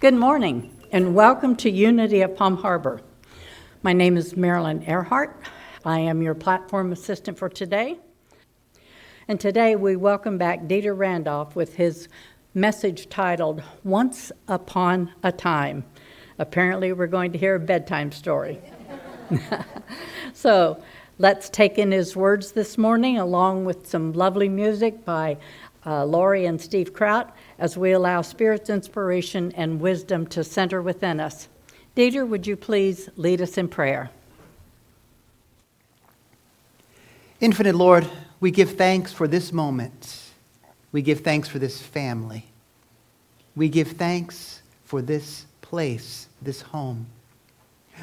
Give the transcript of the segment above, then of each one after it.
Good morning, and welcome to Unity of Palm Harbor. My name is Marilyn Earhart. I am your platform assistant for today. And today we welcome back Dieter Randolph with his message titled, Once Upon a Time. Apparently we're going to hear a bedtime story. So let's take in his words this morning, along with some lovely music by Lori and Steve Kraut, as we allow Spirit's inspiration and wisdom to center within us. Dieter, would you please lead us in prayer? Infinite Lord, we give thanks for this moment. We give thanks for this family. We give thanks for this place, this home.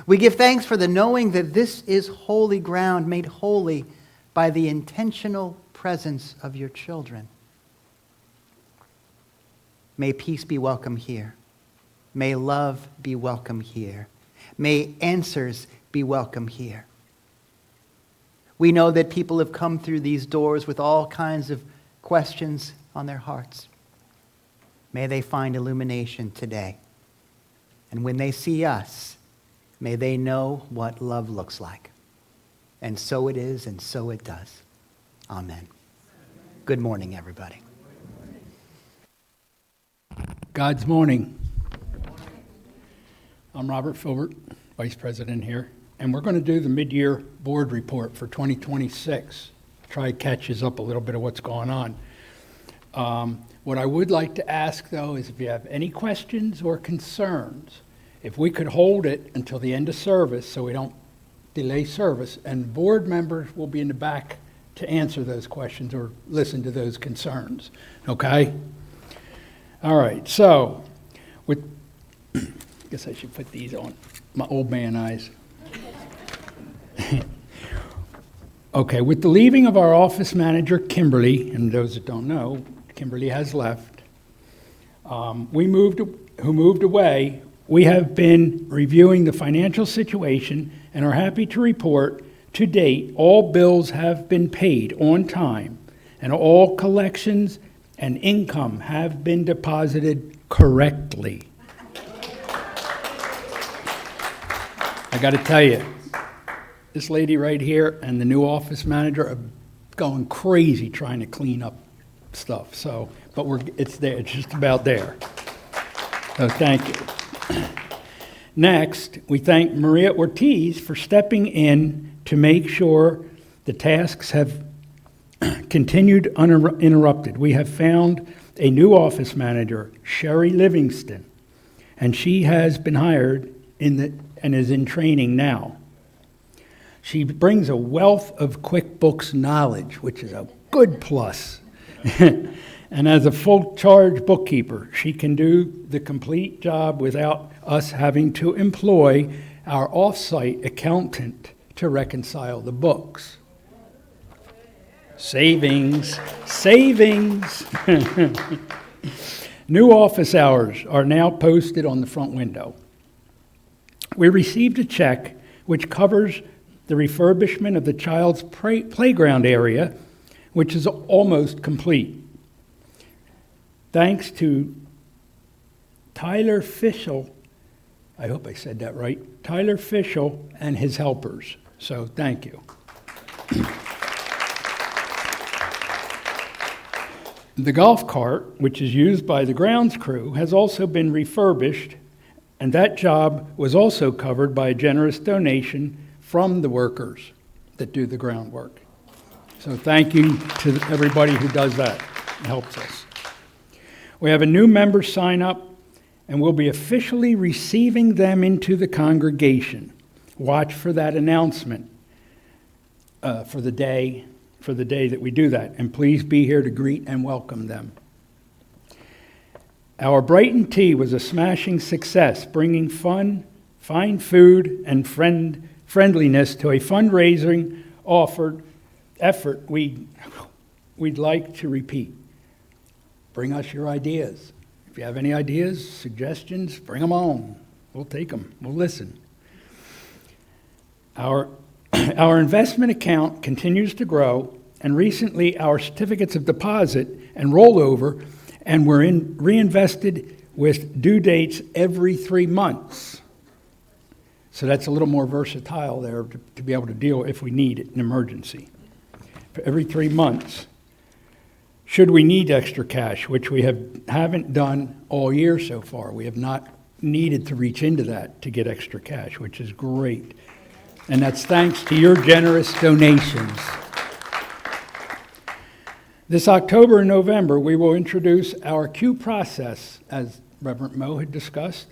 We give thanks for the knowing that this is holy ground made holy by the intentional presence of your children. May peace be welcome here. May love be welcome here. May answers be welcome here. We know that people have come through these doors with all kinds of questions on their hearts. May they find illumination today. And when they see us, may they know what love looks like. And so it is, and so it does. Amen. Good morning, everybody. God's morning. I'm Robert Filbert, Vice President here, and we're going to do the mid-year board report for 2026. Try to catch us up a little bit of what's going on. What I would like to ask, though, is if you have any questions or concerns, if we could hold it until the end of service so we don't delay service, and board members will be in the back to answer those questions or listen to those concerns. Okay? All right, so, I guess I should put these on, my old man eyes. Okay, with the leaving of our office manager, Kimberly, and those that don't know, Kimberly has left, who moved away, we have been reviewing the financial situation and are happy to report, to date, all bills have been paid on time, and all collections and income have been deposited correctly. I got to tell you, this lady right here and the new office manager are going crazy trying to clean up stuff. So, but it's there. It's just about there. So thank you. Next, we thank Maria Ortiz for stepping in to make sure the tasks have continued uninterrupted. We have found a new office manager, Sherry Livingston, and she has been hired and is in training now. She brings a wealth of QuickBooks knowledge, which is a good plus. And as a full-charge bookkeeper, she can do the complete job without us having to employ our off-site accountant to reconcile the books. Savings. New office hours are now posted on the front window. We received a check which covers the refurbishment of the child's playground area, which is almost complete. Thanks to Tyler Fischel, I hope I said that right, Tyler Fischel and his helpers. So thank you. The golf cart, which is used by the grounds crew, has also been refurbished, and that job was also covered by a generous donation from the workers that do the groundwork. So thank you to everybody who does that and helps us. We have a new member sign up, and we'll be officially receiving them into the congregation. Watch for that announcement for the day that we do that, and please be here to greet and welcome them. Our Brighton Tea was a smashing success, bringing fun, fine food, and friendliness to a fundraising effort we'd like to repeat. Bring us your ideas. If you have any ideas, suggestions, bring them on. We'll take them. We'll listen. Our investment account continues to grow, and recently our certificates of deposit and rollover and were reinvested with due dates every 3 months. So that's a little more versatile there to be able to deal if we need an emergency. For every 3 months. Should we need extra cash, which we haven't done all year so far. We have not needed to reach into that to get extra cash, which is great. And that's thanks to your generous donations. This October and November, we will introduce our Q process, as Reverend Mo had discussed.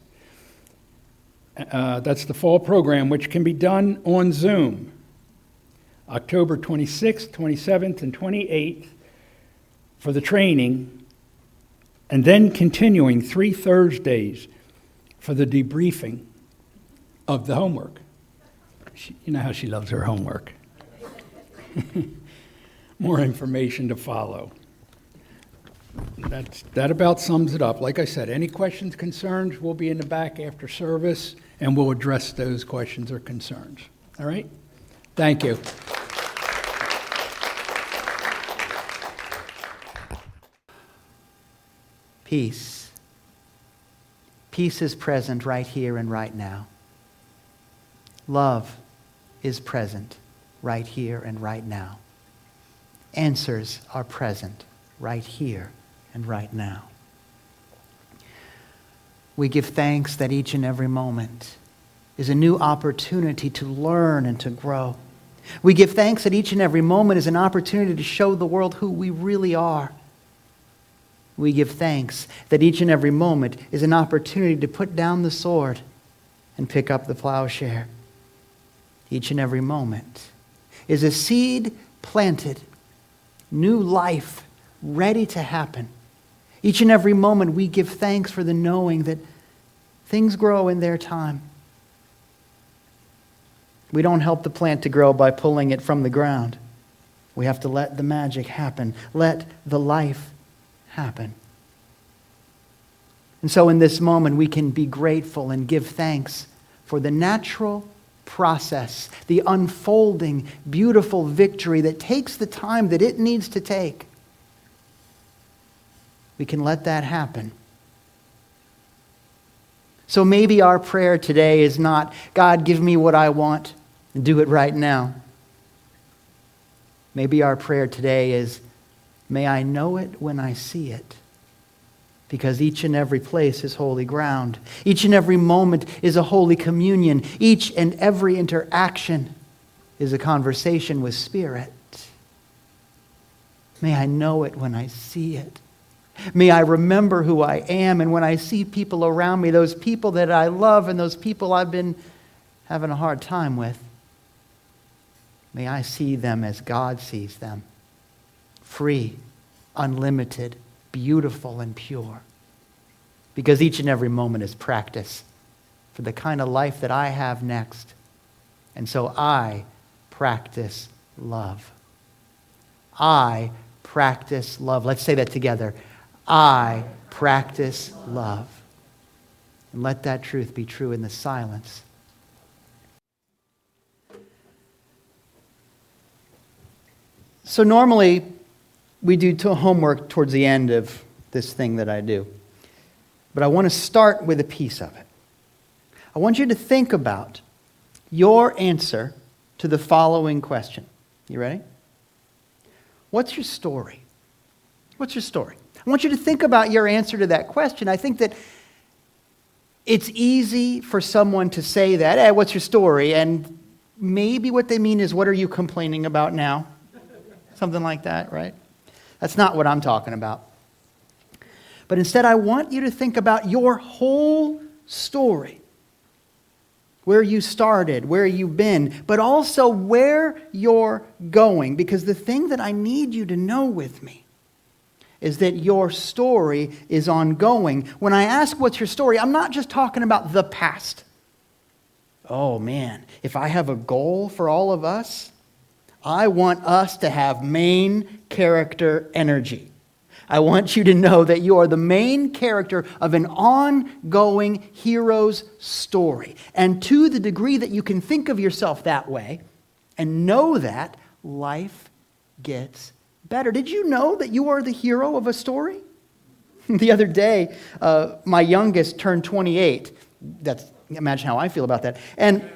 That's the fall program, which can be done on Zoom. October 26th, 27th, and 28th for the training, and then continuing 3 Thursdays for the debriefing of the homework. You know how she loves her homework. More information to follow. That about sums it up. Like I said, any questions, concerns, we'll be in the back after service, and we'll address those questions or concerns. All right? Thank you. Peace. Peace is present right here and right now. Love is present right here and right now. Answers are present right here and right now. We give thanks that each and every moment is a new opportunity to learn and to grow. We give thanks that each and every moment is an opportunity to show the world who we really are. We give thanks that each and every moment is an opportunity to put down the sword and pick up the plowshare. Each and every moment is a seed planted, new life ready to happen. Each and every moment we give thanks for the knowing that things grow in their time. We don't help the plant to grow by pulling it from the ground. We have to let the magic happen. Let the life happen. And so in this moment, we can be grateful and give thanks for the natural process, the unfolding, beautiful victory that takes the time that it needs to take. We can let that happen. So maybe our prayer today is not, God, give me what I want and do it right now. Maybe our prayer today is, may I know it when I see it. Because each and every place is holy ground. Each and every moment is a holy communion. Each and every interaction is a conversation with Spirit. May I know it when I see it. May I remember who I am, and when I see people around me, those people that I love and those people I've been having a hard time with, may I see them as God sees them. Free, unlimited, beautiful, and pure. Because each and every moment is practice for the kind of life that I have next. And so I practice love. I practice love. Let's say that together. I practice love. And let that truth be true in the silence. So normally, we do homework towards the end of this thing that I do. But I want to start with a piece of it. I want you to think about your answer to the following question. You ready? What's your story? What's your story? I want you to think about your answer to that question. I think that it's easy for someone to say that, hey, what's your story? And maybe what they mean is, what are you complaining about now? Something like that, right? That's not what I'm talking about. But instead, I want you to think about your whole story. Where you started, where you've been, but also where you're going. Because the thing that I need you to know with me is that your story is ongoing. When I ask what's your story, I'm not just talking about the past. Oh man, if I have a goal for all of us, I want us to have main character energy. I want you to know that you are the main character of an ongoing hero's story. And to the degree that you can think of yourself that way and know that, life gets better. Did you know that you are the hero of a story? The other day, my youngest turned 28. Imagine how I feel about that. And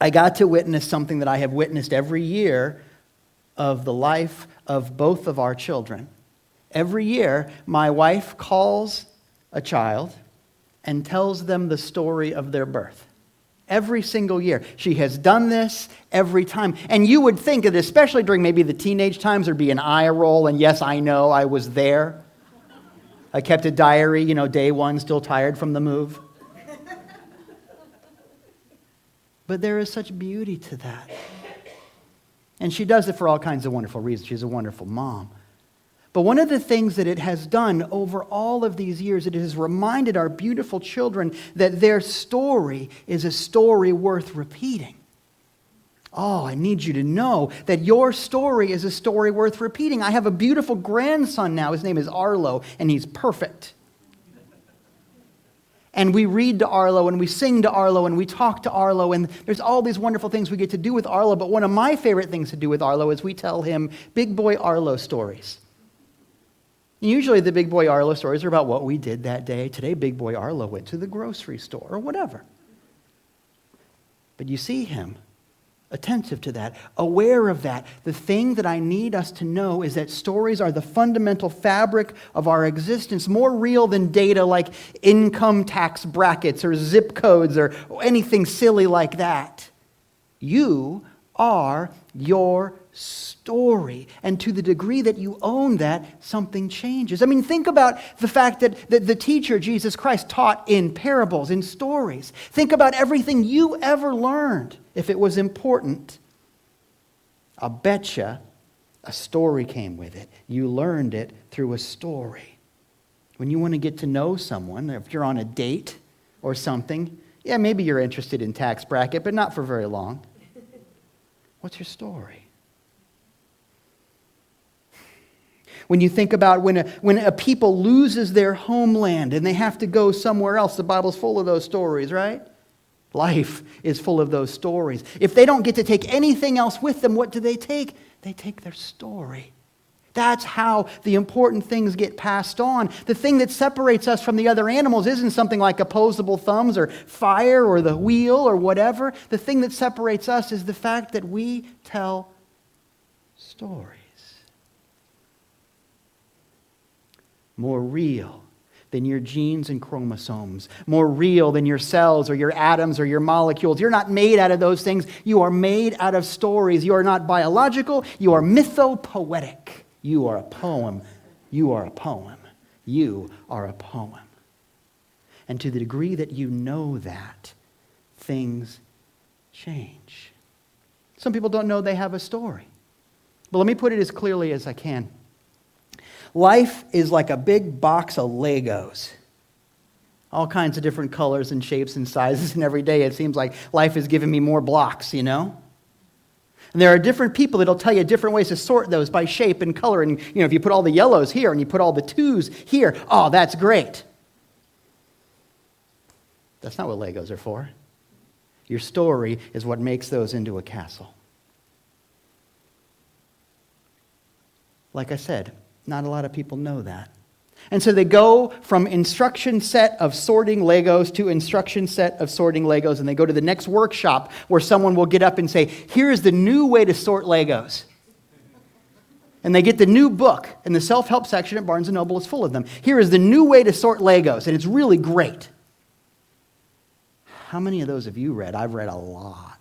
I got to witness something that I have witnessed every year of the life of both of our children. Every year, my wife calls a child and tells them the story of their birth. Every single year. She has done this every time. And you would think that especially during maybe the teenage times, there'd be an eye roll, and yes, I know, I was there. I kept a diary, day one, still tired from the move. But there is such beauty to that. And she does it for all kinds of wonderful reasons. She's a wonderful mom. But one of the things that it has done over all of these years, it has reminded our beautiful children that their story is a story worth repeating. Oh, I need you to know that your story is a story worth repeating. I have a beautiful grandson now. His name is Arlo, and he's perfect. And we read to Arlo, and we sing to Arlo, and we talk to Arlo, and there's all these wonderful things we get to do with Arlo. But one of my favorite things to do with Arlo is we tell him big boy Arlo stories. Usually the big boy Arlo stories are about what we did that day. Today, big boy Arlo went to the grocery store or whatever. But you see him attentive to that, aware of that. The thing that I need us to know is that stories are the fundamental fabric of our existence, more real than data like income tax brackets or zip codes or anything silly like that. You are your story. And to the degree that you own that, something changes. I mean, think about the fact that the teacher, Jesus Christ, taught in parables, in stories. Think about everything you ever learned, if it was important. I'll betcha a story came with it. You learned it through a story. When you want to get to know someone, if you're on a date or something, yeah, maybe you're interested in tax bracket, but not for very long. What's your story? When you think about when a people loses their homeland and they have to go somewhere else, the Bible's full of those stories, right? Life is full of those stories. If they don't get to take anything else with them, what do they take? They take their story. That's how the important things get passed on. The thing that separates us from the other animals isn't something like opposable thumbs or fire or the wheel or whatever. The thing that separates us is the fact that we tell stories. More real than your genes and chromosomes. More real than your cells or your atoms or your molecules. You're not made out of those things. You are made out of stories. You are not biological. You are mythopoetic. You are a poem. You are a poem. You are a poem. And to the degree that you know that, things change. Some people don't know they have a story. But let me put it as clearly as I can. Life is like a big box of Legos. All kinds of different colors and shapes and sizes, and every day it seems like life is giving me more blocks, And there are different people that'll tell you different ways to sort those by shape and color. And, if you put all the yellows here and you put all the twos here, oh, that's great. That's not what Legos are for. Your story is what makes those into a castle. Like I said, not a lot of people know that. And so they go from instruction set of sorting Legos to instruction set of sorting Legos, and they go to the next workshop where someone will get up and say, here is the new way to sort Legos. And they get the new book, and the self-help section at Barnes & Noble is full of them. Here is the new way to sort Legos, and it's really great. How many of those have you read? I've read a lot.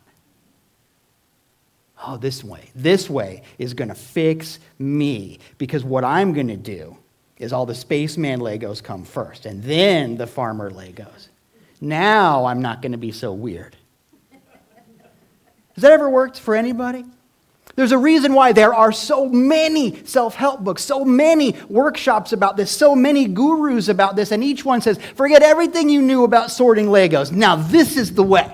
Oh, this way is going to fix me, because what I'm going to do is all the spaceman Legos come first, and then the farmer Legos. Now I'm not going to be so weird. Has that ever worked for anybody? There's a reason why there are so many self-help books, so many workshops about this, so many gurus about this, and each one says, forget everything you knew about sorting Legos. Now this is the way.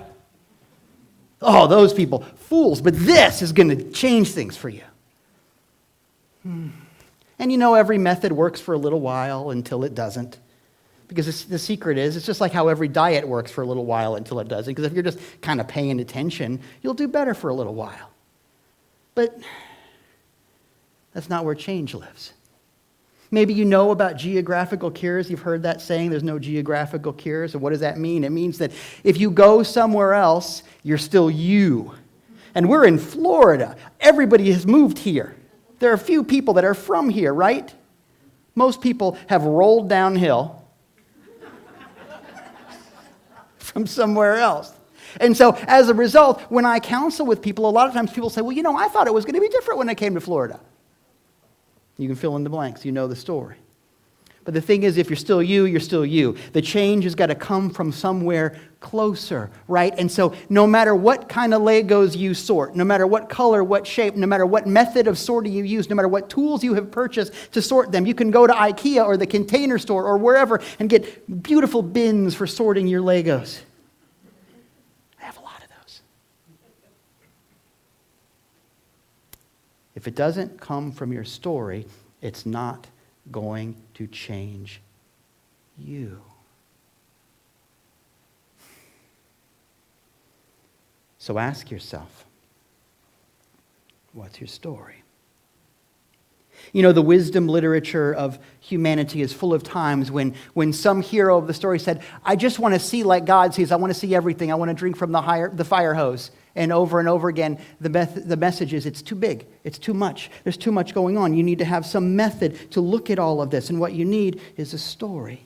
Oh, those people, fools, but this is going to change things for you. And every method works for a little while until it doesn't. Because the secret is, it's just like how every diet works for a little while until it doesn't. Because if you're just kind of paying attention, you'll do better for a little while. But that's not where change lives. Maybe you know about geographical cures. You've heard that saying, there's no geographical cure. So what does that mean? It means that if you go somewhere else, you're still you. And we're in Florida. Everybody has moved here. There are a few people that are from here, right? Most people have rolled downhill from somewhere else. And so as a result, when I counsel with people, a lot of times people say, well, I thought it was going to be different when I came to Florida. You can fill in the blanks. You know the story. But the thing is, if you're still you, you're still you. The change has got to come from somewhere closer, right? And so no matter what kind of Legos you sort, no matter what color, what shape, no matter what method of sorting you use, no matter what tools you have purchased to sort them, you can go to IKEA or the Container Store or wherever and get beautiful bins for sorting your Legos. I have a lot of those. If it doesn't come from your story, it's not going to change you. So ask yourself, what's your story? The wisdom literature of humanity is full of times when some hero of the story said, I just want to see like God sees. I want to see everything. I want to drink from the fire hose. And over again, the message is it's too big. It's too much. There's too much going on. You need to have some method to look at all of this. And what you need is a story.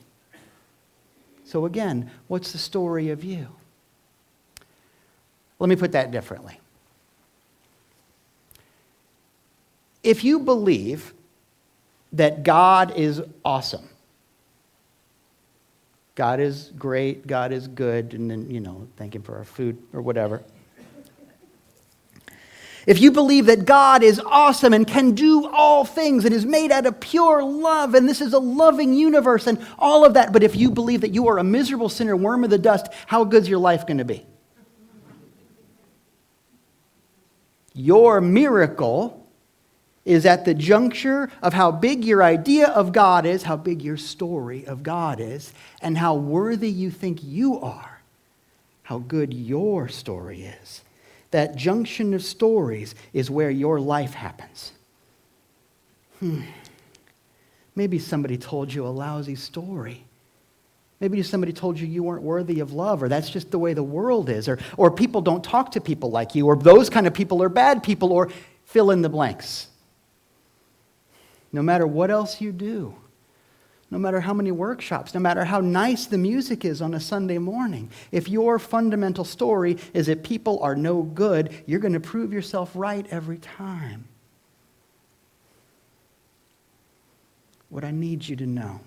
So again, what's the story of you? Let me put that differently. If you believe that God is awesome, God is great, God is good, and then, thank Him for our food or whatever. If you believe that God is awesome and can do all things and is made out of pure love and this is a loving universe and all of that, but if you believe that you are a miserable sinner, worm of the dust, how good's your life going to be? Your miracle is at the juncture of how big your idea of God is, how big your story of God is, and how worthy you think you are, how good your story is. That junction of stories is where your life happens. Maybe somebody told you a lousy story. Maybe somebody told you weren't worthy of love, or that's just the way the world is, or people don't talk to people like you, or those kind of people are bad people, or fill in the blanks. No matter what else you do, no matter how many workshops, no matter how nice the music is on a Sunday morning, if your fundamental story is that people are no good, you're going to prove yourself right every time. What I need you to know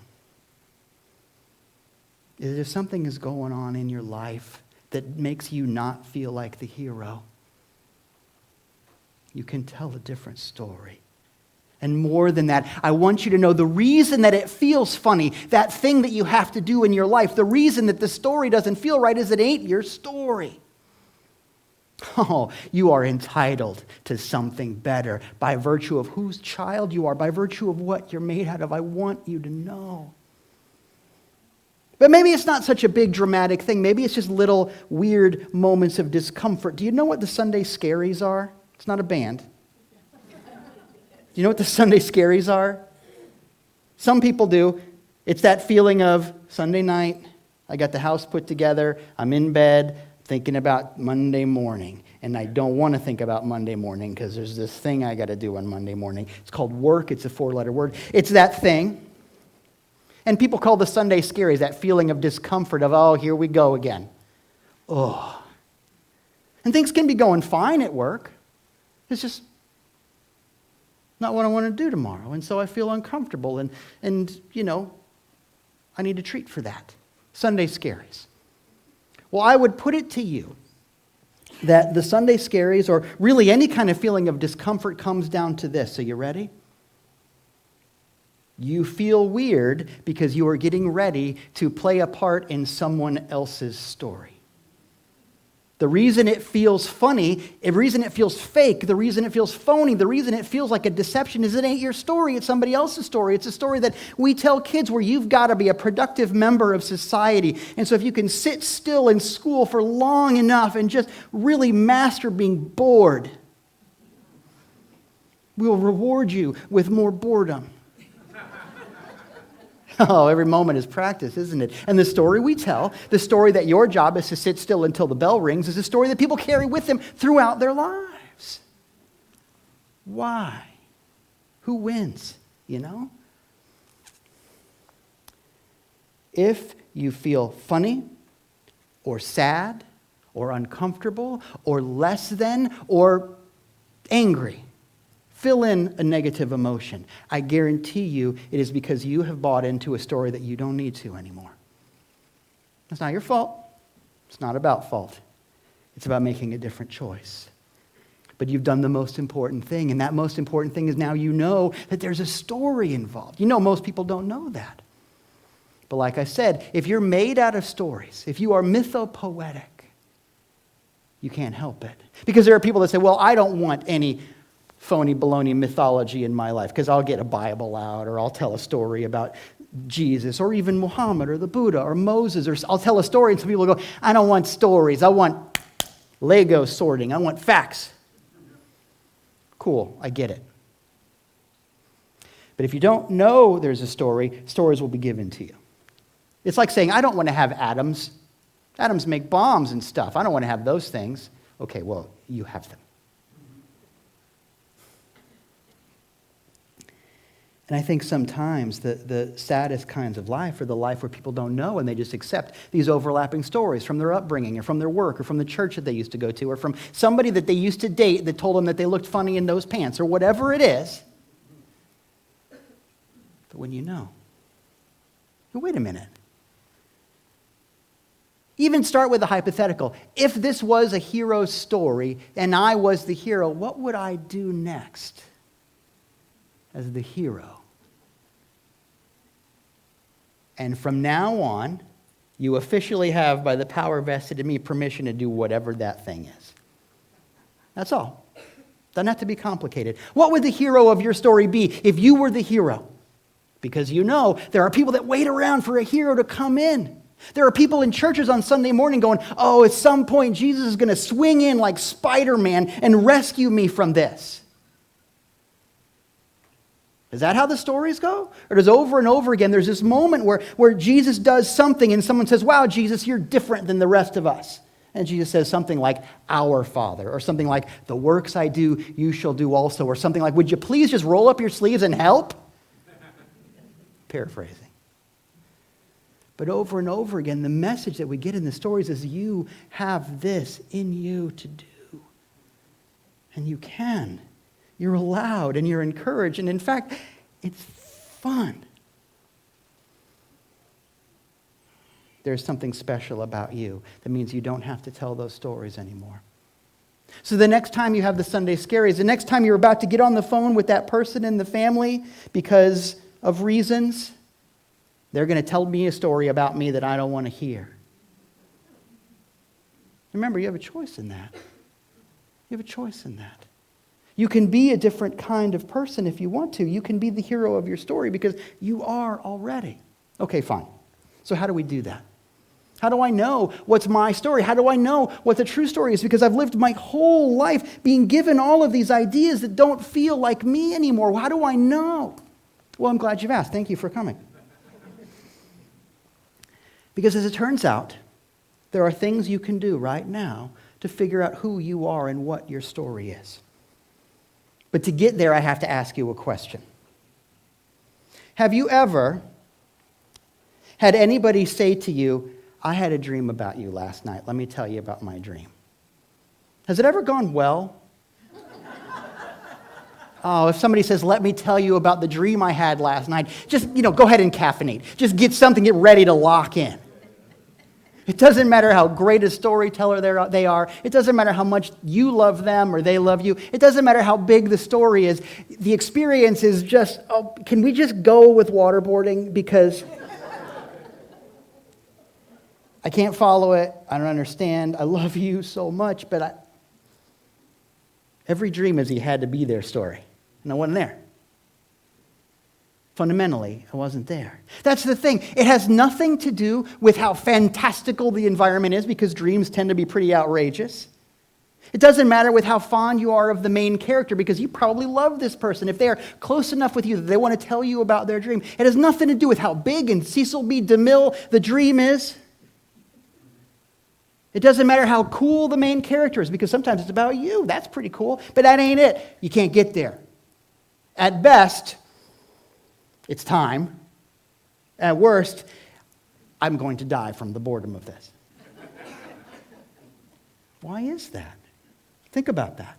is if something is going on in your life that makes you not feel like the hero, you can tell a different story. And more than that, I want you to know the reason that it feels funny, that thing that you have to do in your life, the reason that the story doesn't feel right is it ain't your story. Oh, you are entitled to something better by virtue of whose child you are, by virtue of what you're made out of. I want you to know. But maybe it's not such a big dramatic thing. Maybe it's just little weird moments of discomfort. Do you know what the Sunday Scaries are? It's not a band. Do you know what the Sunday Scaries are? Some people do. It's that feeling of Sunday night, I got the house put together, I'm in bed thinking about Monday morning, and I don't want to think about Monday morning because there's this thing I got to do on Monday morning. It's called work. It's a 4-letter word. It's that thing. And people call the Sunday Scaries that feeling of discomfort of, oh, here we go again. Oh. And things can be going fine at work. It's just not what I want to do tomorrow. And so I feel uncomfortable. And I need a treat for that. Sunday Scaries. Well, I would put it to you that the Sunday Scaries, or really any kind of feeling of discomfort, comes down to this. So you ready? You feel weird because you are getting ready to play a part in someone else's story. The reason it feels funny, the reason it feels fake, the reason it feels phony, the reason it feels like a deception is it ain't your story, it's somebody else's story. It's a story that we tell kids where you've got to be a productive member of society. And so if you can sit still in school for long enough and just really master being bored, we'll reward you with more boredom. Oh, every moment is practice, isn't it? And the story we tell, the story that your job is to sit still until the bell rings, is a story that people carry with them throughout their lives. Why? Who wins, you know? If you feel funny or sad or uncomfortable or less than or angry, fill in a negative emotion. I guarantee you it is because you have bought into a story that you don't need to anymore. It's not your fault. It's not about fault. It's about making a different choice. But you've done the most important thing, and that most important thing is now you know that there's a story involved. You know, most people don't know that. But like I said, if you're made out of stories, if you are mythopoetic, you can't help it. Because there are people that say, well, I don't want any phony baloney mythology in my life because I'll get a Bible out or I'll tell a story about Jesus or even Muhammad or the Buddha or Moses, or I'll tell a story and some people go, I don't want stories. I want Lego sorting. I want facts. Cool, I get it. But if you don't know there's a story, stories will be given to you. It's like saying, I don't want to have atoms. Atoms make bombs and stuff. I don't want to have those things. Okay, well, you have them. And I think sometimes the saddest kinds of life are the life where people don't know and they just accept these overlapping stories from their upbringing or from their work or from the church that they used to go to or from somebody that they used to date that told them that they looked funny in those pants or whatever it is. But when you know, wait a minute. Even start with a hypothetical. If this was a hero's story and I was the hero, what would I do next as the hero? And from now on, you officially have, by the power vested in me, permission to do whatever that thing is. That's all. Doesn't have to be complicated. What would the hero of your story be if you were the hero? Because you know there are people that wait around for a hero to come in. There are people in churches on Sunday morning going, oh, at some point Jesus is going to swing in like Spider-Man and rescue me from this. Is that how the stories go? Or does over and over again there's this moment where Jesus does something and someone says, wow, Jesus, you're different than the rest of us. And Jesus says something like, our Father, or something like, the works I do, you shall do also, or something like, would you please just roll up your sleeves and help? Paraphrasing. But over and over again, the message that we get in the stories is you have this in you to do. And you can. You're allowed and you're encouraged. And in fact, it's fun. There's something special about you that means you don't have to tell those stories anymore. So the next time you have the Sunday scaries, the next time you're about to get on the phone with that person in the family because of reasons, they're going to tell me a story about me that I don't want to hear. Remember, you have a choice in that. You have a choice in that. You can be a different kind of person if you want to. You can be the hero of your story because you are already. Okay, fine. So how do we do that? How do I know what's my story? How do I know what the true story is? Because I've lived my whole life being given all of these ideas that don't feel like me anymore. How do I know? Well, I'm glad you've asked. Thank you for coming. Because as it turns out, there are things you can do right now to figure out who you are and what your story is. But to get there, I have to ask you a question. Have you ever had anybody say to you, I had a dream about you last night. Let me tell you about my dream. Has it ever gone well? Oh, if somebody says, let me tell you about the dream I had last night, just, go ahead and caffeinate. Just get something, get ready to lock in. It doesn't matter how great a storyteller they are. It doesn't matter how much you love them or they love you. It doesn't matter how big the story is. The experience is just, can we just go with waterboarding? Because I can't follow it. I don't understand. I love you so much, but every dream is he had to be there story. And I wasn't there. Fundamentally, I wasn't there. That's the thing. It has nothing to do with how fantastical the environment is, because dreams tend to be pretty outrageous. It doesn't matter with how fond you are of the main character, because you probably love this person. If they are close enough with you that they want to tell you about their dream, it has nothing to do with how big and Cecil B. DeMille the dream is. It doesn't matter how cool the main character is, because sometimes it's about you. That's pretty cool, but that ain't it. You can't get there. At best, it's time. At worst, I'm going to die from the boredom of this. Why is that? Think about that.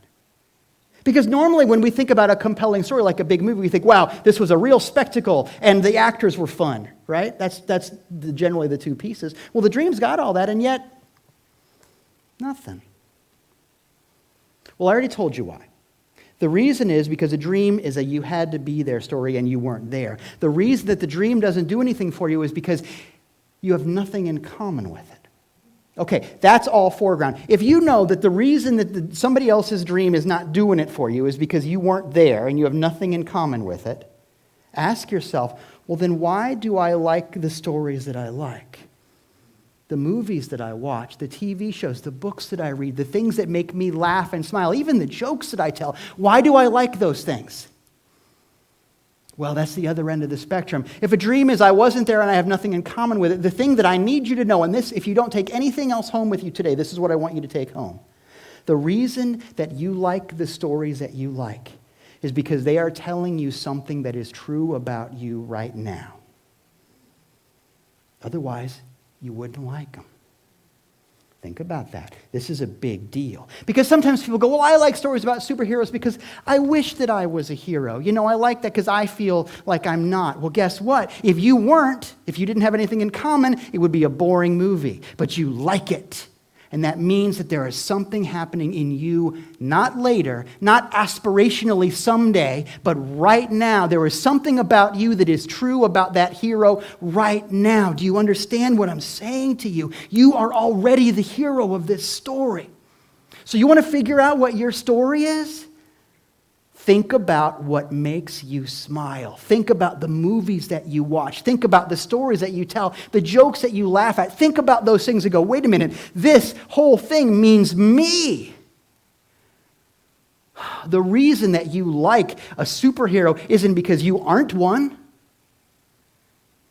Because normally when we think about a compelling story like a big movie, we think, wow, this was a real spectacle and the actors were fun, right? That's generally the two pieces. Well, the dream's got all that, and yet nothing. Well, I already told you why. The reason is because a dream is a you had to be there story and you weren't there. The reason that the dream doesn't do anything for you is because you have nothing in common with it. Okay, that's all foreground. If you know that the reason that somebody else's dream is not doing it for you is because you weren't there and you have nothing in common with it, ask yourself, well, then why do I like the stories that I like? The movies that I watch, the TV shows, the books that I read, the things that make me laugh and smile, even the jokes that I tell. Why do I like those things? Well, that's the other end of the spectrum. If a dream is I wasn't there and I have nothing in common with it, the thing that I need you to know, and this, if you don't take anything else home with you today, this is what I want you to take home. The reason that you like the stories that you like is because they are telling you something that is true about you right now. Otherwise, you wouldn't like them. Think about that. This is a big deal. Because sometimes people go, well, I like stories about superheroes because I wish that I was a hero. You know, I like that because I feel like I'm not. Well, guess what? If you weren't, if you didn't have anything in common, it would be a boring movie. But you like it. And that means that there is something happening in you, not later, not aspirationally someday, but right now. There is something about you that is true about that hero right now. Do you understand what I'm saying to you? You are already the hero of this story. So you want to figure out what your story is? Think about what makes you smile. Think about the movies that you watch. Think about the stories that you tell, the jokes that you laugh at. Think about those things and go, wait a minute, this whole thing means me. The reason that you like a superhero isn't because you aren't one.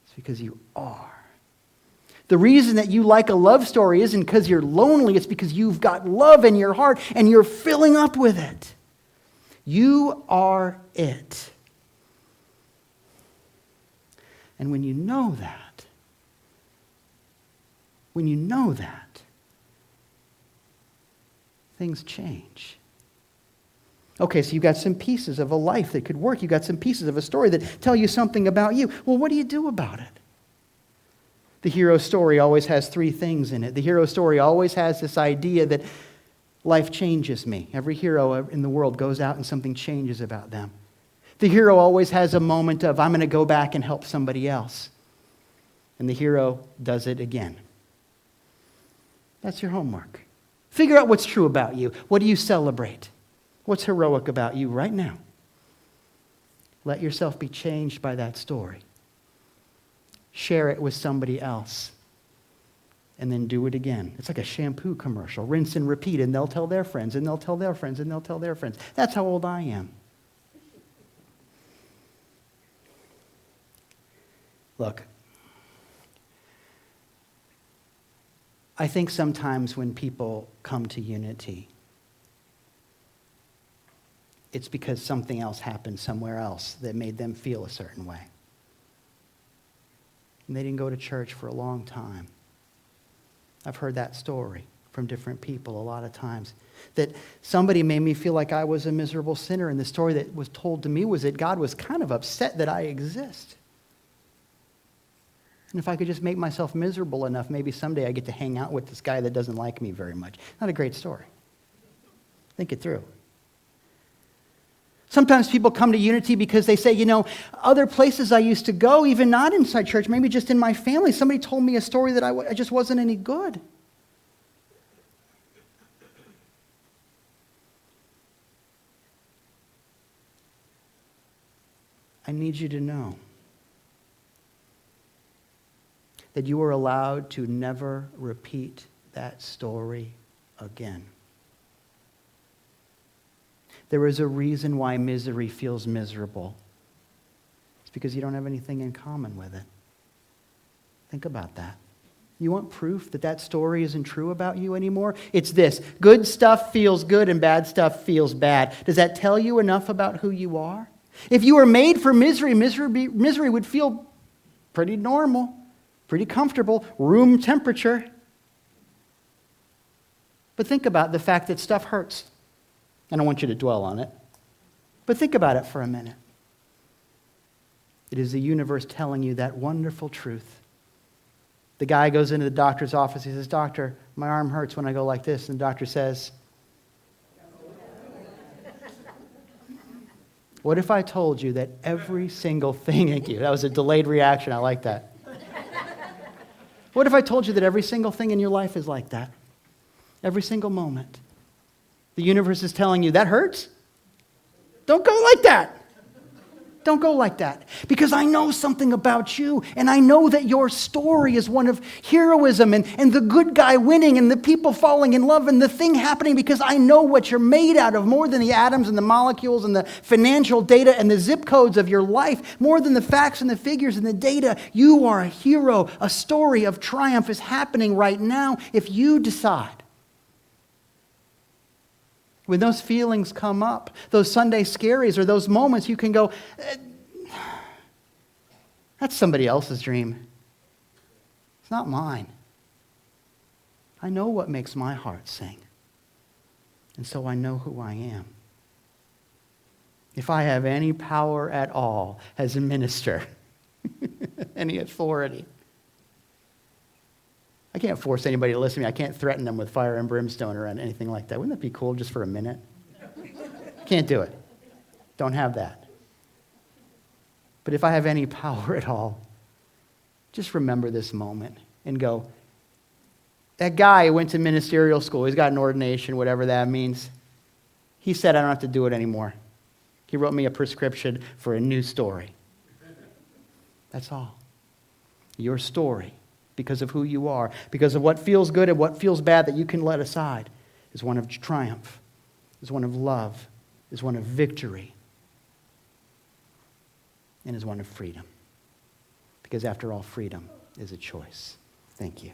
It's because you are. The reason that you like a love story isn't because you're lonely. It's because you've got love in your heart and you're filling up with it. You are it. And when you know that, things change. Okay, so you've got some pieces of a life that could work. You've got some pieces of a story that tell you something about you. Well, what do you do about it? The hero story always has three things in it. The hero story always has this idea that life changes me. Every hero in the world goes out and something changes about them. The hero always has a moment of, I'm going to go back and help somebody else. And the hero does it again. That's your homework. Figure out what's true about you. What do you celebrate? What's heroic about you right now? Let yourself be changed by that story. Share it with somebody else. And then do it again. It's like a shampoo commercial. Rinse and repeat, and they'll tell their friends, and they'll tell their friends, and they'll tell their friends. That's how old I am. Look, I think sometimes when people come to Unity, it's because something else happened somewhere else that made them feel a certain way. And they didn't go to church for a long time. I've heard that story from different people a lot of times. That somebody made me feel like I was a miserable sinner, and the story that was told to me was that God was kind of upset that I exist. And if I could just make myself miserable enough, maybe someday I get to hang out with this guy that doesn't like me very much. Not a great story. Think it through. Sometimes people come to Unity because they say, you know, other places I used to go, even not inside church, maybe just in my family, somebody told me a story that I just wasn't any good. I need you to know that you are allowed to never repeat that story again. There is a reason why misery feels miserable. It's because you don't have anything in common with it. Think about that. You want proof that that story isn't true about you anymore? It's this: good stuff feels good and bad stuff feels bad. Does that tell you enough about who you are? If you were made for misery, misery would feel pretty normal, pretty comfortable, room temperature. But think about the fact that stuff hurts. I don't want you to dwell on it. But think about it for a minute. It is the universe telling you that wonderful truth. The guy goes into the doctor's office. He says, "Doctor, my arm hurts when I go like this." And the doctor says, "What if I told you that every single thing..." Thank you. That was a delayed reaction. I like that. What if I told you that every single thing in your life is like that? Every single moment. The universe is telling you, that hurts? Don't go like that. Don't go like that. Because I know something about you, and I know that your story is one of heroism and the good guy winning and the people falling in love and the thing happening, because I know what you're made out of, more than the atoms and the molecules and the financial data and the zip codes of your life, more than the facts and the figures and the data. You are a hero. A story of triumph is happening right now if you decide. When those feelings come up, those Sunday scaries or those moments, you can go, that's somebody else's dream. It's not mine. I know what makes my heart sing. And so I know who I am. If I have any power at all as a minister, any authority, I can't force anybody to listen to me. I can't threaten them with fire and brimstone or anything like that. Wouldn't that be cool just for a minute? Can't do it. Don't have that. But if I have any power at all, just remember this moment and go, that guy who went to ministerial school, he's got an ordination, whatever that means. He said, I don't have to do it anymore. He wrote me a prescription for a new story. That's all. Your story, because of who you are, because of what feels good and what feels bad that you can let aside, is one of triumph, is one of love, is one of victory, and is one of freedom. Because after all, freedom is a choice. Thank you.